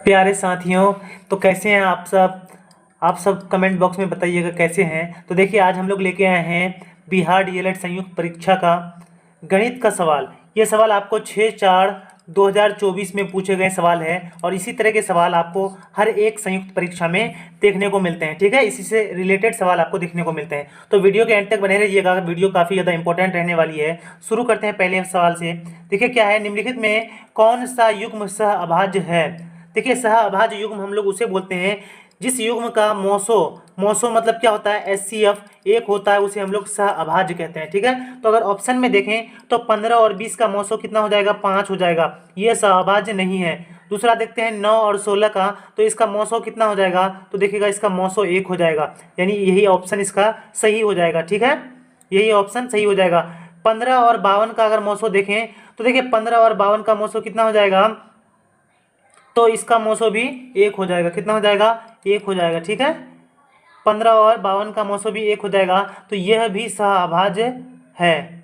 प्यारे साथियों, तो कैसे हैं आप सब कमेंट बॉक्स में बताइएगा कैसे हैं। तो देखिए, आज हम लोग लेके आए हैं बिहार डीएलएड संयुक्त परीक्षा का गणित का सवाल। ये सवाल आपको 6/4/2024 में पूछे गए सवाल है और इसी तरह के सवाल आपको हर एक संयुक्त परीक्षा में देखने को मिलते हैं। ठीक है, इसी से रिलेटेड सवाल आपको देखने को मिलते हैं। तो वीडियो के एंड तक बने रहिएगा, वीडियो काफ़ी ज़्यादा इंपॉर्टेंट रहने वाली है। शुरू करते हैं पहले सवाल से। देखिए क्या है, निम्नलिखित में कौन सा युग्म सह अभाज्य है। देखिए, सह अभाज्य युग्म हम लोग उसे बोलते हैं जिस युग्म का मौसो मतलब क्या होता है, एचसीएफ एक होता है, उसे हम लोग सह अभाज्य कहते हैं। ठीक है, तो अगर ऑप्शन में देखें तो 15 और 20 का मौसो कितना हो जाएगा, 5 हो जाएगा, ये सह अभाज्य नहीं है। दूसरा देखते हैं 9 और 16 का, तो इसका मौसो कितना हो जाएगा, तो देखिएगा इसका मौसो 1 हो जाएगा, यानी यही ऑप्शन इसका सही हो जाएगा। ठीक है, यही ऑप्शन सही हो जाएगा। 15 और 52 का अगर मौसो देखें तो देखिए 15 और 52 का मौसो कितना हो जाएगा, तो इसका मौसो भी 1 हो जाएगा। कितना हो जाएगा, 1 हो जाएगा। ठीक है, 15 और 52 का मौसो भी 1 हो जाएगा, तो यह भी सहअभाज्य है।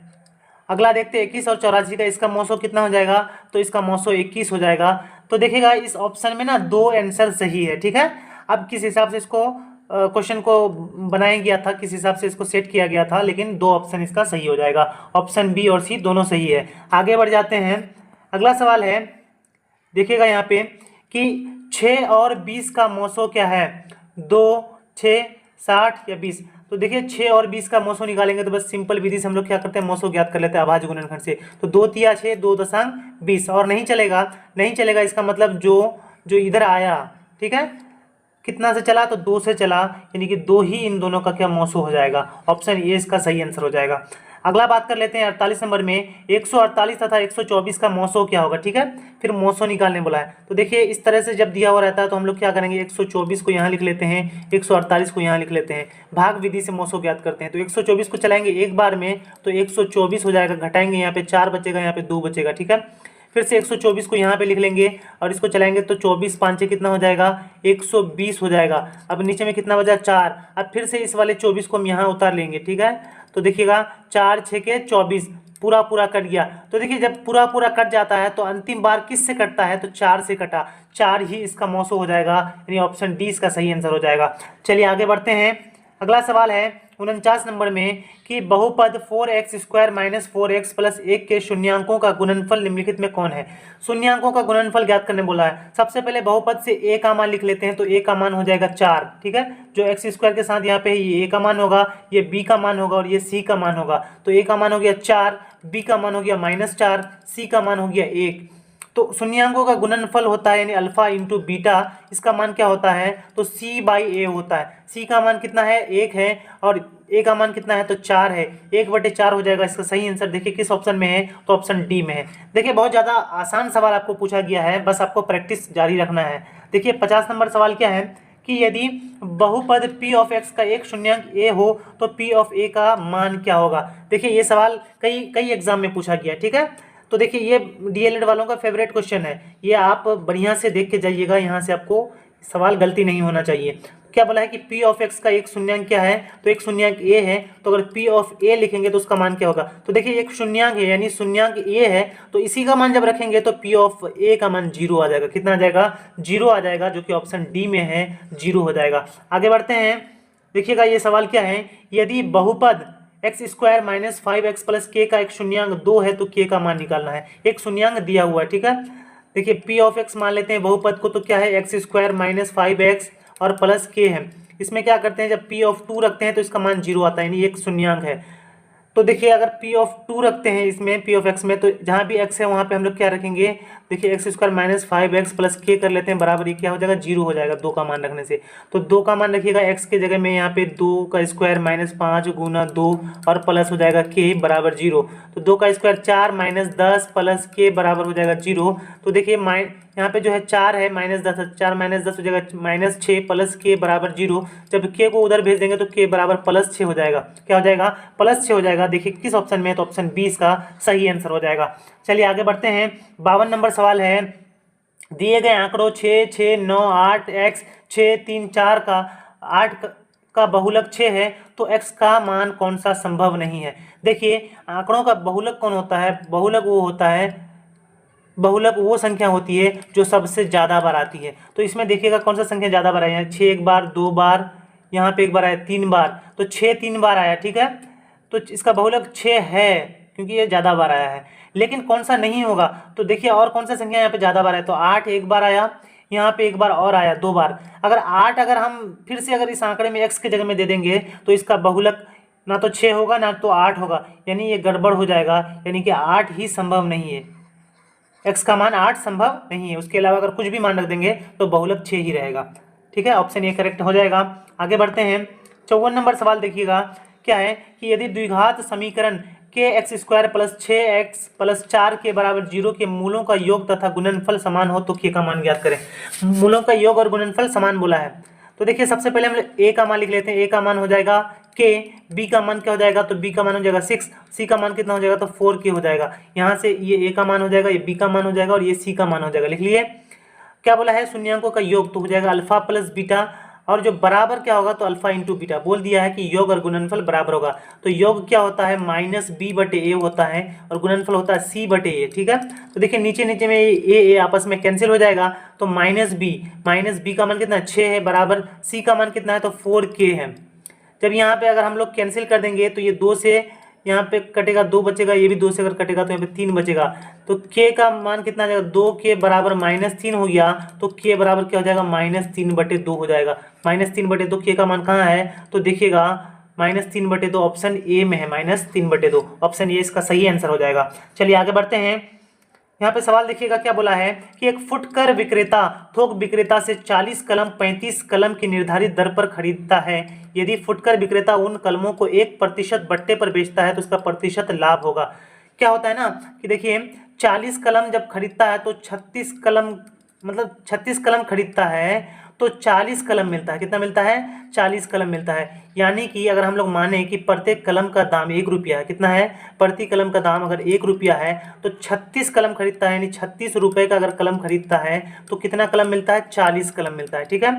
अगला देखते हैं 21 और 84 का, इसका मौसो कितना हो जाएगा, तो इसका मौसो 21 हो जाएगा। तो देखिएगा इस ऑप्शन में ना 2 आंसर सही है। ठीक है, अब किस हिसाब से इसको क्वेश्चन को बनाया गया था, किस हिसाब से इसको सेट किया गया था, लेकिन 2 ऑप्शन इसका सही हो जाएगा। ऑप्शन बी और सी दोनों सही है। आगे बढ़ जाते हैं। अगला सवाल है, देखिएगा यहाँ पे कि 6 और 20 का मौसो क्या है, 2, 6, 60 या 20। तो देखिए 6 और 20 का मौसो निकालेंगे तो बस सिंपल विधि से हम लोग क्या करते हैं, मौसो ज्ञात कर लेते हैं अभाज्य गुणनखंड से। तो 2 तिया 6, 2.20 और नहीं चलेगा, नहीं चलेगा। इसका मतलब जो जो इधर आया, ठीक है, कितना से चला, तो 2 से चला, यानी कि 2 ही इन दोनों का क्या मौसो हो जाएगा। ऑप्शन ए इसका सही आंसर हो जाएगा। अगला बात कर लेते हैं 48 नंबर में, 148 तथा 124 का मौसो क्या होगा। ठीक है, फिर मौसो निकालने बोला है। तो देखिए इस तरह से जब दिया हुआ रहता है तो हम लोग क्या करेंगे, 124 को यहाँ लिख लेते हैं, 148 को यहाँ लिख लेते हैं, भाग विधि से मौसो ज्ञात करते हैं। तो 124 को चलाएंगे एक बार में तो 124 हो जाएगा, घटाएंगे यहाँ पे 4 बचेगा, यहाँ पे 2 बचेगा। ठीक है, फिर से 124 को यहाँ पे लिख लेंगे और इसको चलाएंगे तो 24 5 कितना हो जाएगा, 120 हो जाएगा। अब नीचे में कितना बचा, 4। अब फिर से इस वाले 24 को हम यहाँ उतार लेंगे। ठीक है, तो देखिएगा 4 6 के 24, पूरा पूरा कट गया। तो देखिए जब पूरा पूरा कट जाता है तो अंतिम बार किस से कटता है, तो 4 से कटा, 4 ही इसका मौसो हो जाएगा, यानी ऑप्शन डी इसका सही आंसर हो जाएगा। चलिए आगे बढ़ते हैं। अगला सवाल है 49 नंबर में कि बहुपद 4x² - 4x + 1 के शून्यांकों का गुणनफल निम्नलिखित में कौन है। शून्यांकों का गुणनफल ज्ञात करने बोला है। सबसे पहले बहुपद से a का मान लिख लेते हैं, तो a का मान हो जाएगा 4। ठीक है, जो x² के साथ यहाँ पे ये a का मान होगा, ये b का मान होगा और ये c का मान होगा। तो a का मान हो गया 4, b का मान हो गया -4, c का मान हो गया 1। तो शून्यांकों का गुणनफल होता है यानी अल्फा इंटू बीटा, इसका मान क्या होता है, तो c/a होता है। c का मान कितना है, 1 है, और a का मान कितना है, तो 4 है। 1/4 हो जाएगा। इसका सही आंसर देखिए किस ऑप्शन में है, तो ऑप्शन डी में है। देखिए बहुत ज़्यादा आसान सवाल आपको पूछा गया है, बस आपको प्रैक्टिस जारी रखना है। देखिए 50 नंबर सवाल क्या है कि यदि बहुपद p(x) का एक शून्यांक a हो तो p(a) का मान क्या होगा। देखिए ये सवाल कई कई एग्जाम में पूछा गया है। ठीक है, तो देखिए ये डीएलएड वालों का फेवरेट क्वेश्चन है, ये आप बढ़िया से देख के जाइएगा, यहाँ से आपको सवाल गलती नहीं होना चाहिए। क्या बोला है कि p(x) का एक शून्यांक क्या है, तो एक शून्यांक a है, तो अगर p(a) लिखेंगे तो उसका मान क्या होगा। तो देखिए एक शून्यांक है यानी शून्यांक a है, तो इसी का मान जब रखेंगे तो p(a) का मान 0 आ जाएगा। कितना आ जाएगा, 0 आ जाएगा, जो कि ऑप्शन डी में है, 0 हो जाएगा। आगे बढ़ते हैं। देखिएगा ये सवाल क्या है, यदि बहुपद x² - 5x + k का एक शून्यांक 2 है तो k का मान निकालना है। एक शून्यांक दिया हुआ है। ठीक है, देखिए p(x) मान लेते हैं बहुपद को, तो क्या है, x² - 5x और प्लस k है। इसमें क्या करते हैं, जब p(2) रखते हैं तो इसका मान 0 आता है, यानी एक शून्यांक है। तो देखिए अगर p(2) रखते हैं इसमें p(x) में, तो जहाँ भी x है वहाँ पे हम लोग क्या रखेंगे, देखिए x² - 5x + k कर लेते हैं बराबर, ये क्या हो जाएगा, 0 हो जाएगा 2 का मान रखने से। तो 2 का मान रखिएगा, x के जगह में यहाँ पे 2 का स्क्वायर -5 गुना 2 और प्लस हो जाएगा k बराबर 0। तो 2 का स्क्वायर 4 - 10 प्लस k बराबर हो जाएगा 0। तो देखिए यहाँ पे जो है 4 है, -10, 4 - 10 हो जाएगा -6 प्लस k बराबर 0। जब k को उधर भेज देंगे तो k बराबर +6 हो जाएगा। क्या हो जाएगा, +6 हो जाएगा। देखिए किस ऑप्शन में है, तो ऑप्शन 20 का सही आंसर हो जाएगा। चलिए आगे बढ़ते हैं। 52 नंबर सवाल है, दिए गए आंकड़ों 6 6 9 8 x 6 3 4 का 8 का बहुलक 6 है तो x का मान कौन सा संभव नहीं है। देखिए आंकड़ों का बहुलक कौन होता है, बहुलक वो होता है बहुलक वो संख्या होती है जो सबसे ज़्यादा बार आती है। तो इसमें देखिएगा कौन सा संख्या ज़्यादा बार आया है, 6 एक बार, 2 बार, यहाँ पे एक बार आया, 3 बार, तो 6 3 बार आया, ठीक है। तो इसका बहुलक 6 है क्योंकि ये ज़्यादा बार आया है। लेकिन कौन सा नहीं होगा, तो देखिए और कौन सा संख्या यहाँ पे ज़्यादा बार आया, तो 8 एक बार आया, यहाँ पे एक बार और आया, 2 बार। अगर 8 अगर हम फिर से अगर इस आंकड़े में x के जगह में दे देंगे तो इसका बहुलक ना तो 6 होगा ना तो 8 होगा, यानी ये गड़बड़ हो जाएगा, यानी कि 8 ही संभव नहीं है, x का मान 8 संभव नहीं है। उसके अलावा अगर कुछ भी मान रख देंगे तो बहुलक 6 ही रहेगा, ठीक है। ऑप्शन ए करेक्ट हो जाएगा। आगे बढ़ते हैं, 54 नंबर सवाल देखिएगा, क्या है कि यदि द्विघात समीकरण के x square plus 6x plus 4 के बराबर 0 के मूलों का योग तथा गुणनफल समान हो तो k का मान ज्ञात करें। मूलों का योग और गुणनफल समान बोला है, तो देखिए सबसे पहले हम a का मान लिख लेते हैं। a का मान हो जाएगा k, b का मान क्या हो जाएगा, तो b का मान हो जाएगा 6, c का मान कितना हो जाएगा, तो 4k हो जाएगा। यहाँ से ये a का मान हो जाएगा, ये b का मान हो जाएगा और ये c का मान हो जाएगा। लिख लिए, क्या बोला है, शून्यांकों का योग तो हो जाएगा अल्फा प्लस बीटा, और जो बराबर क्या होगा, तो अल्फा इंटू बीटा। बोल दिया है कि योग और गुणनफल बराबर होगा, तो योग क्या होता है, -b/a होता है और गुणनफल होता है c/a, ठीक है। तो देखिए नीचे नीचे में ए आपस में कैंसिल हो जाएगा, तो -b का मान कितना है, 6 है, बराबर c का मान कितना है, तो 4k है। जब यहाँ पे अगर हम लोग कैंसिल कर देंगे तो ये 2 से यहाँ पे कटेगा, 2 बचेगा, ये भी 2 से अगर कटेगा तो यहाँ पे 3 बचेगा, तो k का मान कितना आ जाएगा, 2k बराबर -3 हो गया, तो k बराबर क्या हो जाएगा, -3/2 हो जाएगा। -3/2 k का मान कहाँ है, तो देखिएगा -3/2 ऑप्शन ए में है, -3/2 ऑप्शन ए इसका सही आंसर हो जाएगा। चलिए आगे बढ़ते हैं, यहाँ पे सवाल देखिएगा क्या बोला है कि एक फुटकर विक्रेता थोक विक्रेता से 40 कलम 35 कलम की निर्धारित दर पर खरीदता है। यदि फुटकर विक्रेता उन कलमों को 1% बट्टे पर बेचता है तो उसका प्रतिशत लाभ होगा। क्या होता है ना कि देखिए 40 कलम जब खरीदता है तो 36 कलम, मतलब 36 कलम खरीदता है तो 40 कलम मिलता है। कितना मिलता है, 40 कलम मिलता है। यानी कि अगर हम लोग माने कि प्रत्येक कलम का दाम 1 रुपया है, कितना है, प्रति कलम का दाम अगर 1 रुपया है तो 36 कलम खरीदता है, यानी 36 रुपये का अगर कलम खरीदता है तो कितना कलम मिलता है, 40 कलम मिलता है, ठीक है।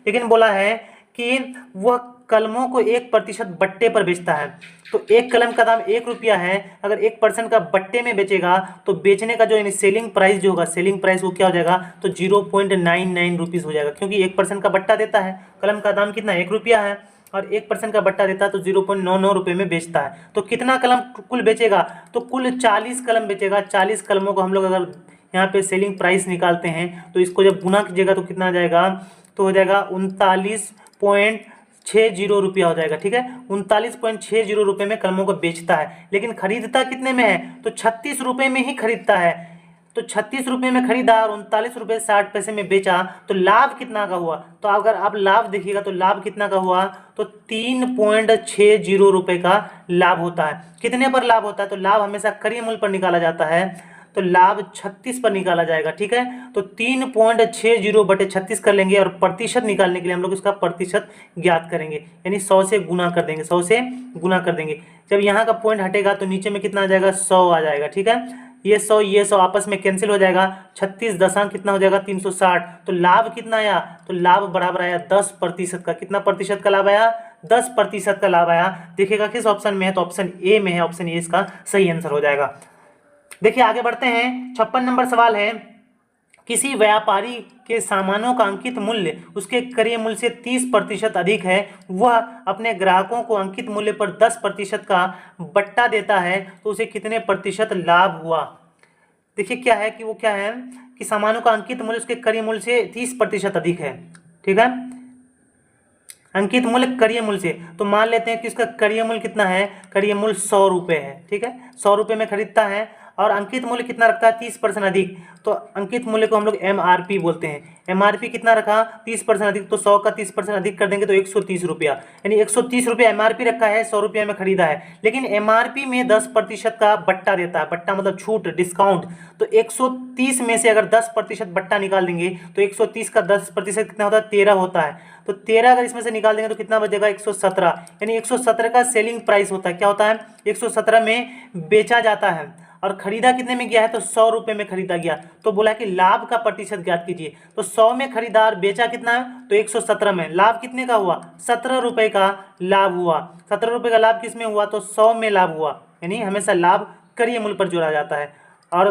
लेकिन बोला है कि वह कलमों को 1% बट्टे पर बेचता है, तो एक कलम का दाम 1 रुपया है, अगर 1% का बट्टे में बेचेगा तो बेचने का जो यानी सेलिंग प्राइस जो होगा, सेलिंग प्राइस वो क्या हो जाएगा, तो 0.99 रुपीज़ हो जाएगा, क्योंकि 1% का बट्टा देता है। कलम का दाम कितना 1 रुपया है और 1% का बट्टा देता है तो 0.99 रुपये में बेचता है। तो कितना कलम कुल बेचेगा, तो कुल 40 कलम बेचेगा। 40 कलमों को हम लोग अगर यहाँ पे सेलिंग प्राइस निकालते हैं तो इसको जब गुना कीजिएगा तो कितना आ जाएगा, तो हो जाएगा 39.60 रुपया हो जाएगा, ठीक है। 39.60 रुपये में कलमों को बेचता है, लेकिन खरीदता कितने में है, तो 36 रुपये में ही खरीदता है। तो 36 रुपये में खरीदा और 39 रुपये 60 पैसे में बेचा, तो लाभ कितना का हुआ, तो अगर आप लाभ देखिएगा तो लाभ कितना का हुआ, तो 3.60 रुपये का लाभ होता है। कितने पर लाभ होता है, तो लाभ हमेशा करीब मूल्य पर निकाला जाता है, तो लाभ 36 पर निकाला जाएगा, ठीक है। तो 3.60/36 कर लेंगे और प्रतिशत निकालने के लिए हम लोग इसका प्रतिशत ज्ञात करेंगे, यानी 100 से गुना कर देंगे, 100 से गुना कर देंगे। जब यहाँ का पॉइंट हटेगा तो नीचे में कितना आ जाएगा, 100 आ जाएगा, ठीक है। ये 100 आपस में कैंसिल हो जाएगा, 36 दशमलव कितना हो जाएगा, 360। तो लाभ कितना आया, तो लाभ बराबर आया 10% का। कितना प्रतिशत का लाभ आया, 10% का लाभ आया। देखिएगा किस ऑप्शन में है, तो ऑप्शन ए में है, ऑप्शन ए इसका सही आंसर हो जाएगा। देखिए आगे बढ़ते हैं, 56 नंबर सवाल है, किसी व्यापारी के सामानों का अंकित मूल्य उसके क्रय मूल्य से 30% अधिक है, वह अपने ग्राहकों को अंकित मूल्य पर 10% का बट्टा देता है, तो उसे कितने प्रतिशत लाभ हुआ। देखिए क्या है कि वो क्या है कि सामानों का अंकित मूल्य उसके क्रय मूल्य से 30% अधिक है, ठीक है। अंकित मूल्य क्रय मूल्य से, तो मान लेते हैं कि इसका क्रय मूल्य कितना है, क्रय मूल्य 100 रुपये है, ठीक है। 100 रुपये में खरीदता है और अंकित मूल्य कितना रखता है, 30% अधिक, तो अंकित मूल्य को हम लोग MRP बोलते हैं। MRP कितना रखा, 30% अधिक, तो 100 का 30% अधिक कर देंगे तो 130 रुपया, यानी 130 रुपया MRP रखा है, 100 रुपया में खरीदा है, लेकिन MRP में 10% का बट्टा देता है। बट्टा मतलब छूट, डिस्काउंट। तो 130 में से अगर 10% बट्टा निकाल देंगे तो 130 का 10% कितना होता है, 13 होता है। तो 13 अगर इसमें से निकाल देंगे तो कितना बचेगा, 117, यानी 117 का सेलिंग प्राइस होता है। क्या होता है, 117 में बेचा जाता है और खरीदा कितने में गया है, तो 100 रुपये में खरीदा गया। तो बोला है कि लाभ का प्रतिशत ज्ञात कीजिए, तो 100 में खरीदा और बेचा कितना है, तो 117 में। लाभ कितने का हुआ, 17 रुपये का लाभ हुआ। 17 रुपये का लाभ किस में हुआ, तो 100 में लाभ हुआ, यानी हमेशा लाभ क्रय मूल्य पर जोड़ा जाता है। और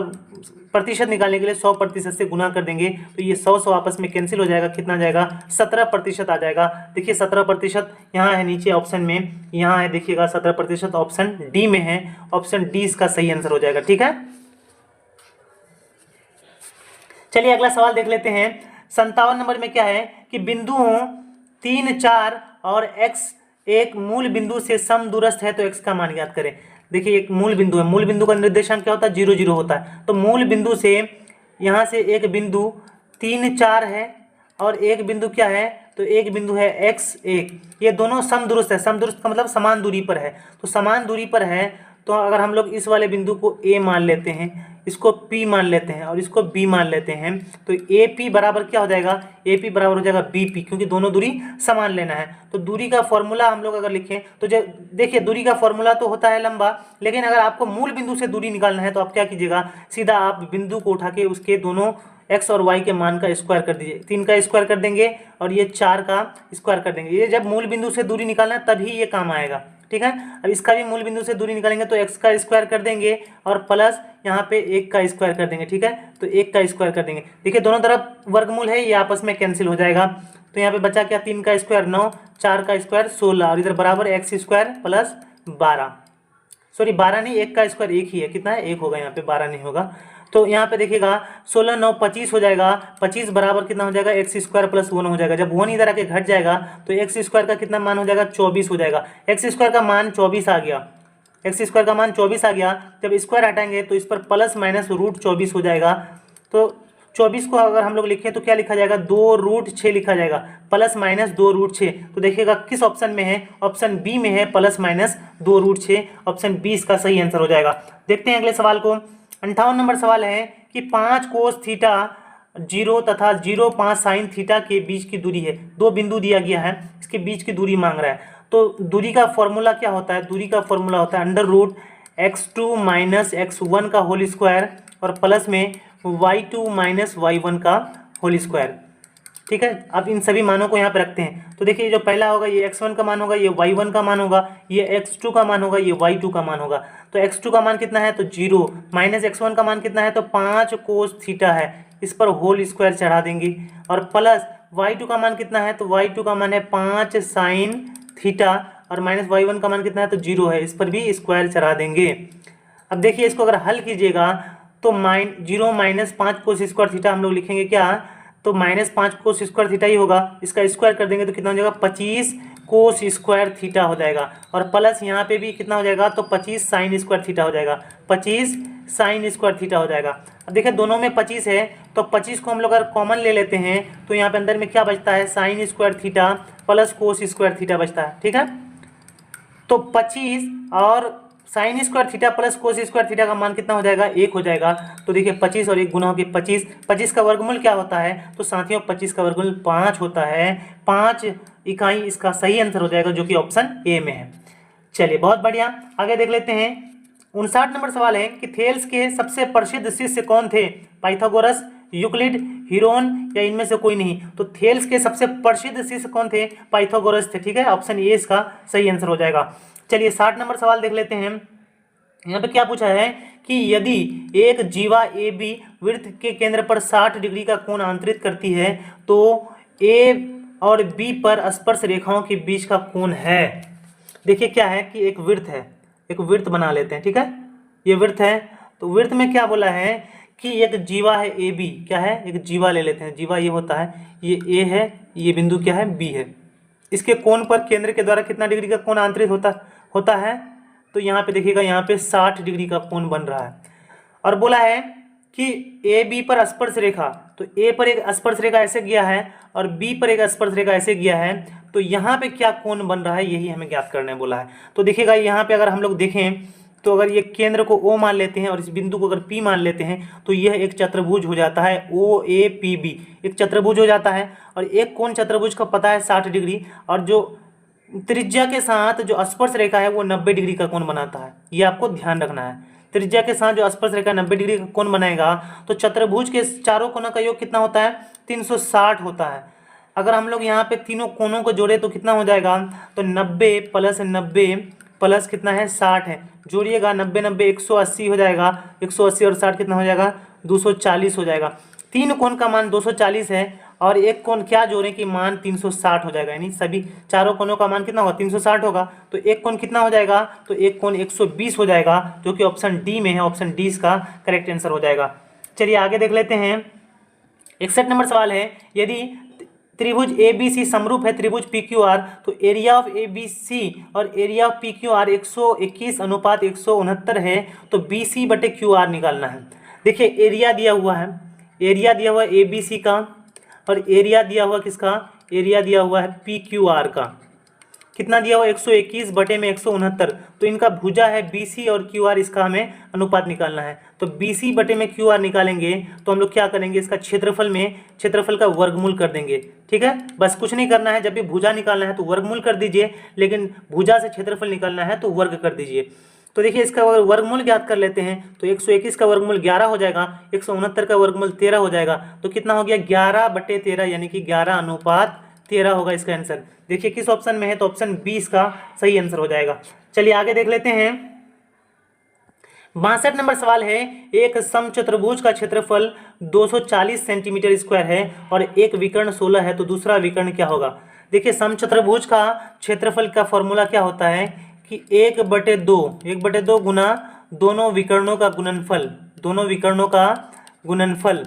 प्रतिशत निकालने के लिए 100% से गुना कर देंगे तो ये 100 आपस में कैंसिल हो जाएगा। कितना आ जाएगा? 17% आ जाएगा। देखिए 17% यहाँ है नीचे ऑप्शन में, यहाँ है देखिएगा 17% ऑप्शन डी में है। ऑप्शन डी इसका सही आंसर हो जाएगा। ठीक है, चलिए अगला सवाल देख लेते हैं। 57 नंबर में क्या है कि बिंदुओं 3, 4 और x एक मूल बिंदु से समदूरस्थ है तो x का मान ज्ञात करें। देखिए एक मूल बिंदु है, मूल बिंदु का निर्देशांक क्या होता है? 0, 0 होता है। तो मूल बिंदु से यहाँ से एक बिंदु 3, 4 है और एक बिंदु क्या है? तो एक बिंदु है x1। ये दोनों समदूरस्थ है। समदूरस्थ का मतलब समान दूरी पर है। तो समान दूरी पर है तो अगर हम लोग इस वाले बिंदु को a मान लेते हैं, इसको P मान लेते हैं और इसको B मान लेते हैं तो AP बराबर क्या हो जाएगा? AP बराबर हो जाएगा BP, क्योंकि दोनों दूरी समान लेना है। तो दूरी का फॉर्मूला हम लोग अगर लिखें तो जो देखिए दूरी का फॉर्मूला तो होता है लंबा, लेकिन अगर आपको मूल बिंदु से दूरी निकालना है तो आप क्या कीजिएगा? सीधा आप बिंदु को उठा के उसके दोनों x और y के मान का स्क्वायर कर दीजिए। 3 का स्क्वायर कर देंगे और ये 4 का स्क्वायर कर देंगे। ये जब मूल बिंदु से दूरी निकालना है तभी ये काम आएगा। ठीक है, अब इसका भी मूल बिंदु से दूरी निकालेंगे तो x का स्क्वायर कर देंगे और प्लस यहाँ पे 1 का स्क्वायर कर देंगे। ठीक है, तो 1 का स्क्वायर कर देंगे। देखिए दोनों तरफ वर्गमूल है, ये आपस में कैंसिल हो जाएगा। तो यहाँ पे बचा क्या? 3 का स्क्वायर 9, 4 का स्क्वायर 16 और इधर बराबर x स्क्वायर प्लस 12, सॉरी 12 नहीं, 1 का स्क्वायर 1 ही है। कितना है? 1 होगा, यहाँ पे 12 नहीं होगा। तो यहाँ पे देखिएगा 16, 9, 25 हो जाएगा। 25 बराबर कितना हो जाएगा? x स्क्वायर प्लस 1 हो जाएगा। जब 1 इधर आके घट जाएगा तो x स्क्वायर का कितना मान हो जाएगा? 24 हो जाएगा। x स्क्वायर का मान 24 आ गया। x स्क्वायर का मान 24 आ गया। जब स्क्वायर हटाएंगे तो इस पर प्लस माइनस √24 हो जाएगा। तो 24 को अगर हम लोग लिखें तो क्या लिखा जाएगा? 2√6 लिखा जाएगा, प्लस माइनस 2√6। तो देखिएगा किस ऑप्शन में है? ऑप्शन बी में है, प्लस माइनस 2√6। ऑप्शन बी इसका सही आंसर हो जाएगा। देखते हैं अगले सवाल को। 58 नंबर सवाल है कि 5 कोस थीटा 0 तथा 0.5 साइन थीटा के बीच की दूरी है। दो बिंदु दिया गया है, इसके बीच की दूरी मांग रहा है। तो दूरी का फॉर्मूला क्या होता है? दूरी का फॉर्मूला होता है √x2 माइनस x1 का होल स्क्वायर और प्लस में y2 माइनस y1 का होल स्क्वायर। ठीक है, अब इन सभी मानों को यहाँ पे रखते हैं। तो देखिए जो पहला होगा ये x1 का मान होगा, ये y1 का मान होगा, ये x2 का मान होगा, ये y2 का मान होगा। तो x2 का मान कितना है? तो 0 माइनस x1 का मान कितना है? तो 5 कोस थीटा है। इस पर होल स्क्वायर चढ़ा देंगे और प्लस y2 का मान कितना है? तो y2 का मान है 5 साइन थीटा और माइनस y1 का मान कितना है? तो 0 है। इस पर भी स्क्वायर चढ़ा देंगे। अब देखिए इसको अगर हल कीजिएगा तो 0 माइनस 5 कोस स्क्वायर थीटा हम लोग लिखेंगे क्या? तो माइनस 5 कोस स्क्वायर थीटा ही होगा। इसका स्क्वायर कर देंगे तो कितना हो जाएगा? 25 कोस स्क्वायर थीटा हो जाएगा और प्लस यहाँ पे भी कितना हो जाएगा? तो 25 साइन स्क्वायर थीटा हो जाएगा। 25 साइन स्क्वायर थीटा हो जाएगा। अब देखिए दोनों में 25 है तो 25 को हम लोग अगर कॉमन ले लेते हैं तो यहाँ पे अंदर में क्या बचता है? Sine square theta plus cos square theta बचता है। ठीक है, तो 25 और sine square theta plus cos square theta का मान कितना हो जाएगा? 1 हो जाएगा। तो देखिए 25 और 1 गुना होकर 25। 25 का वर्गमूल क्या होता है? तो साथियों 25 का वर्गमूल 5 होता है। 5 इकाई इसका सही आंसर हो जाएगा, जो कि ऑप्शन ए में है। चलिए बहुत बढ़िया, आगे देख लेते हैं। 59 नंबर सवाल है कि थेल्स के सबसे प्रसिद्ध शिष्य कौन थे? पाइथागोरस, यूक्लिड, हीरोन या इनमें से कोई नहीं? तो थेल्स के सबसे प्रसिद्ध शिष्य कौन थे? पाइथागोरस थे। ठीक है, ऑप्शन ए इसका सही आंसर हो जाएगा। चलिए 60 नंबर सवाल देख लेते हैं। यहाँ पे क्या पूछा है कि यदि एक जीवा ए बी वृत्त के केंद्र पर 60 डिग्री का कोण अंतरित करती है तो ए और बी पर स्पर्श रेखाओं के बीच का कोण है। देखिए क्या है कि एक वृत्त है, एक वृत्त बना लेते हैं। ठीक है, ये वृत्त है। तो वृत्त में क्या बोला है कि एक जीवा है ए बी, क्या है? एक जीवा ले लेते हैं। जीवा ये होता है, ये ए है, ये बिंदु क्या है? बी है। इसके कोण पर केंद्र के द्वारा कितना डिग्री का कोण अंतरित होता है? तो यहाँ पे देखिएगा, यहाँ पे 60 डिग्री का कोण बन रहा है। और बोला है कि ए बी पर स्पर्श रेखा, तो ए पर एक स्पर्श रेखा ऐसे गया है और बी पर एक स्पर्श रेखा ऐसे गया है। तो यहाँ पे क्या कोण बन रहा है, यही हमें ज्ञात करने बोला है। तो देखिएगा यहाँ पे अगर हम लोग देखें तो अगर ये केंद्र को O मान लेते हैं और इस बिंदु को अगर P मान लेते हैं तो यह एक चतुर्भुज हो जाता है, OAPB एक चतुर्भुज हो जाता है। और एक कोण चतुर्भुज का पता है 60 डिग्री, और जो त्रिज्या के साथ जो स्पर्श रेखा है वो 90 डिग्री का कोण बनाता है। ये आपको ध्यान रखना है। त्रिज्या के साथ जो स्पर्श रेखा 90 डिग्री का कोण बनाएगा तो चतुर्भुज के चारों कोनों का योग कितना होता है? 360 होता है। अगर हम लोग यहाँ पे तीनों कोनों को जोड़े तो कितना हो जाएगा? तो 90 + 90 प्लस कितना है 60 है, जोड़िएगा 90 90 180 हो जाएगा, 180 और 60 कितना हो जाएगा 240 हो जाएगा। तीन कोण का मान 240 है और एक कोण क्या जोड़ें कि मान 360 हो जाएगा, यानी सभी चारों कोणों का मान कितना होगा 360 होगा। तो एक कोण कितना हो जाएगा, तो एक कोण 120 हो जाएगा, जो कि ऑप्शन डी में है, ऑप्शन डी इसका करेक्ट आंसर हो जाएगा। चलिए आगे देख लेते हैं। 61 नंबर सवाल है, यदि त्रिभुज ए बी सी समरूप है त्रिभुज पी क्यू आर, तो area of A B C और area of P Q R 121 अनुपात 169 है, तो बी सी बटे क्यू आर निकालना है। देखिए एरिया दिया हुआ है, एरिया दिया हुआ है ए बी सी का, और एरिया दिया हुआ किसका, एरिया दिया हुआ है पी क्यू आर का। कितना दिया हुआ 121 बटे में 169, तो इनका भुजा है बी सी और क्यू आर, इसका हमें अनुपात निकालना है। तो बी सी बटे में क्यू आर निकालेंगे तो हम लोग क्या करेंगे, इसका क्षेत्रफल का वर्गमूल कर देंगे। ठीक है, बस कुछ नहीं करना है, जब भी भुजा निकालना है तो वर्गमूल कर दीजिए, लेकिन भुजा से क्षेत्रफल निकालना है तो वर्ग कर दीजिए। तो देखिए इसका वर्गमूल ज्ञात कर लेते हैं। तो 121 का वर्गमूल 11 हो जाएगा, 169 का वर्गमूल 13 हो जाएगा, तो कितना हो गया 11 बटे 13, यानी कि 11 अनुपात 13 होगा इसका आंसर। देखिए किस ऑप्शन में है, तो ऑप्शन बी इसका सही आंसर हो जाएगा। चलिए आगे देख लेते हैं। 62 नंबर सवाल है, एक समचतुर्भुज का क्षेत्रफल 240 सेंटीमीटर स्क्वायर है और एक विकर्ण 16 है, तो दूसरा विकर्ण क्या होगा। देखिए समचतुर्भुज का क्षेत्रफल का फॉर्मूला क्या होता है कि 1/2 गुना दोनों विकर्णों का गुणनफल, दोनों विकर्णों का गुणनफल।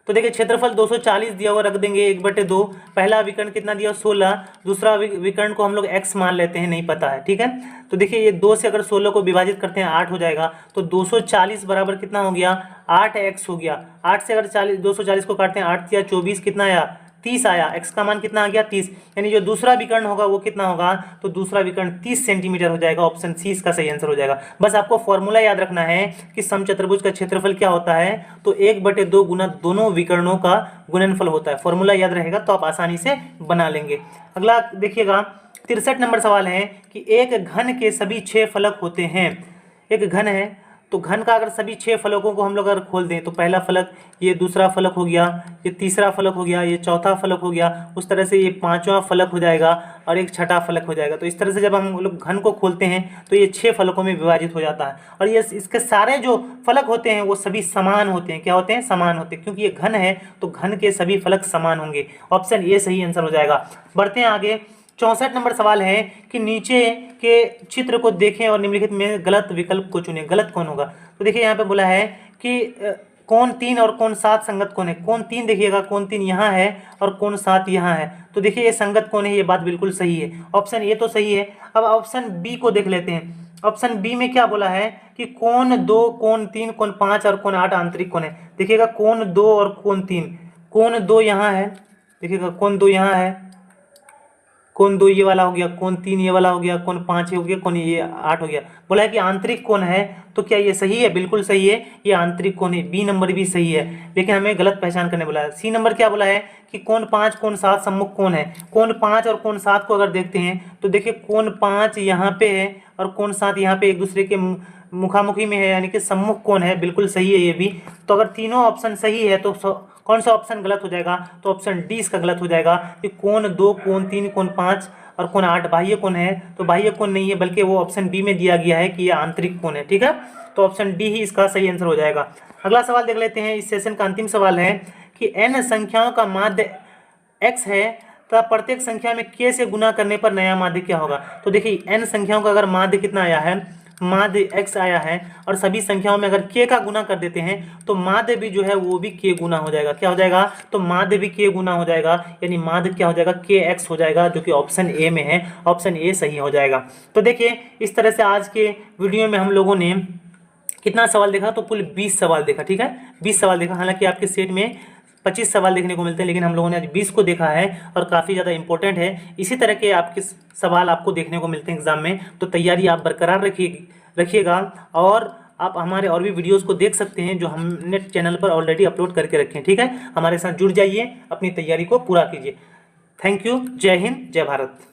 तो देखिए क्षेत्रफल 240 दिया हुआ, रख देंगे 1/2। पहला विकर्ण कितना दिया 16, दूसरा विकर्ण को हम लोग x मान लेते हैं, नहीं पता है। ठीक है, तो देखिए ये 2 से अगर 16 को विभाजित करते हैं 8 हो जाएगा, तो 240 बराबर कितना हो गया 8x हो गया। 8 से अगर 240 को काटते हैं 8 या 24 कितना आया 30 आया, x का मान कितना आ गया 30, यानी जो दूसरा विकर्ण होगा वो कितना होगा, तो दूसरा विकर्ण 30 सेंटीमीटर हो जाएगा। ऑप्शन सी इसका सही आंसर हो जाएगा। बस आपको फॉर्मूला याद रखना है कि समचतुर्भुज का क्षेत्रफल क्या होता है, तो 1/2 गुना दोनों विकर्णों का गुणनफल होता है। फॉर्मूला याद रहेगा तो आप आसानी से बना लेंगे। अगला देखिएगा 63 नंबर सवाल है कि एक घन के सभी 6 फलक होते हैं। एक घन है, तो घन का अगर सभी 6 फलकों को हम लोग अगर खोल दें, तो पहला फलक, ये दूसरा फलक हो गया, ये तीसरा फलक हो गया, ये चौथा फलक हो गया, उस तरह से ये 5वां फलक हो जाएगा और एक छठा फलक हो जाएगा। तो इस तरह से जब हम लोग घन को खोलते हैं तो ये 6 फलकों में विभाजित हो जाता है, और ये इसके सारे जो फलक होते हैं वो सभी समान होते हैं। क्या होते हैं, समान होते हैं, क्योंकि ये घन है तो घन के सभी फलक समान होंगे। ऑप्शन ए सही आंसर हो जाएगा। बढ़ते हैं आगे। 64 नंबर सवाल है कि नीचे के चित्र को देखें और निम्नलिखित में गलत विकल्प को चुनें। गलत कौन होगा, तो देखिए यहाँ पे बोला है कि कोण 3 और कोण 7 संगत कोण है। कोण 3 देखिएगा, कोण 3 यहाँ है और कोण 7 यहाँ है, तो देखिए ये संगत कोण है, ये बात बिल्कुल सही है। ऑप्शन ए तो सही है। अब ऑप्शन बी को देख लेते हैं। ऑप्शन बी में क्या बोला है कि कोण 2, कोण 3, कोण 5 और कोण 8 आंतरिक कोण है। देखिएगा कोण 2 और कोण 3, कोण 2 यहाँ है, देखिएगा कोण 2 यहाँ है, कोण 2 ये वाला हो गया, कोण 3 ये वाला हो गया, कोण 5 हो गया, कोण ये 8 हो गया। बोला है कि आंतरिक कोण है, तो क्या ये सही है, बिल्कुल सही है, ये आंतरिक कोण है। बी नंबर भी सही है, लेकिन हमें गलत पहचान करने बोला है। सी नंबर क्या बोला है कि कोण 5 कोण 7 सम्मुख कोण है। कोण 5 और कोण 7 को अगर देखते हैं तो देखिए कोण 5 यहाँ पे है और कोण 7 यहाँ पे एक दूसरे के मुखामुखी में है, यानी कि सम्मुख कोण है, बिल्कुल सही है ये भी। तो अगर तीनों ऑप्शन सही है तो कौन सा ऑप्शन गलत हो जाएगा, तो ऑप्शन डी इसका गलत हो जाएगा कि कोण 2, कोण 3, कोण 5 और कोण 8 बाह्य कोण है। तो बाह्य कोण नहीं है, बल्कि वो ऑप्शन बी में दिया गया है कि ये आंतरिक कोण है। ठीक है, तो ऑप्शन डी ही इसका सही आंसर हो जाएगा। अगला सवाल देख लेते हैं। इस सेशन का अंतिम सवाल है कि n संख्याओं का माध्य x है तथा प्रत्येक संख्या में k से गुना करने पर नया माध्य क्या होगा। तो देखिए n संख्याओं का अगर माध्य कितना आया है, माध्य x आया है, और सभी संख्याओं में अगर k का गुना कर देते हैं तो माध्य भी जो है वो भी k गुना हो जाएगा। क्या हो जाएगा, तो माध्य भी k गुना हो जाएगा, यानी माध्य क्या हो जाएगा, kx हो जाएगा, जो कि ऑप्शन ए में है। ऑप्शन ए सही हो जाएगा। तो देखिए इस तरह से आज के वीडियो में हम लोगों ने कितना सवाल देखा, तो कुल 20 सवाल देखा। ठीक है, 20 सवाल देखा। हालांकि आपके सेट में 25 सवाल देखने को मिलते हैं, लेकिन हम लोगों ने आज 20 को देखा है और काफ़ी ज़्यादा इंपॉर्टेंट है। इसी तरह के आपके सवाल आपको देखने को मिलते हैं एग्जाम में, तो तैयारी आप बरकरार रखिएगा और आप हमारे और भी वीडियोस को देख सकते हैं जो हमने चैनल पर ऑलरेडी अपलोड करके रखे हैं। ठीक है, हमारे साथ जुड़ जाइए, अपनी तैयारी को पूरा कीजिए। Thank you. जय हिंद, जय भारत।